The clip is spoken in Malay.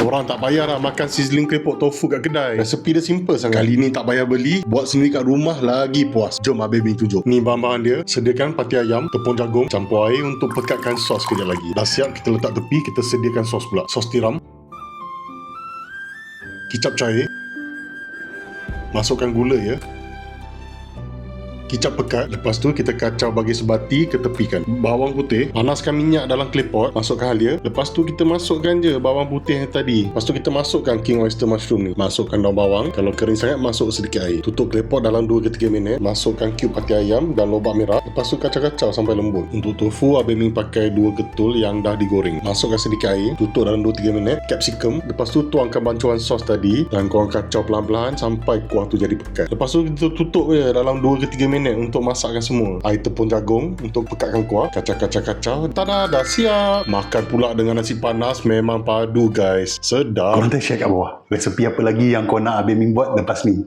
Orang tak payah nak makan sizzling claypot tofu kat kedai. Resepi dia simple sangat. Kali ni tak payah beli, buat sendiri kat rumah lagi puas. Jom Abang Bing tunjuk. Ni bahan-bahan dia. Sediakan pati ayam, tepung jagung, campur air untuk pekatkan sos kejap lagi. Dah siap, kita letak tepi, kita sediakan sos pula. Sos tiram, kicap cair, masukkan gula ya, kicap pekat. Lepas tu kita kacau bagi sebati, ketepikan. Bawang putih, panaskan minyak dalam claypot, masukkan halia. Lepas tu kita masukkan je bawang putih yang tadi. Lepas tu kita masukkan king oyster mushroom ni. Masukkan daun bawang. Kalau kering sangat, masuk sedikit air. Tutup claypot dalam 2 ke 3 minit. Masukkan cube hati ayam dan lobak merah. Lepas tu kacau-kacau sampai lembut. Untuk tofu, Abang Ming pakai 2 ketul yang dah digoreng. Masukkan sedikit air. Tutup dalam 2-3 minit. Capsicum. Lepas tu tuangkan bancuan sos tadi dan korang kacau pelan-pelan sampai kuah tu jadi pekat. Lepas tu kita tutup je dalam 2 ke 3 minit untuk masakkan semua. Air tepung jagung untuk pekatkan kuah. Kacau-kacau-kacau. Tada, dah siap. Makan pula dengan nasi panas, memang padu guys. Sedap. Korang share kat bawah resepi apa lagi yang kau nak Abang Ming buat lepas ni.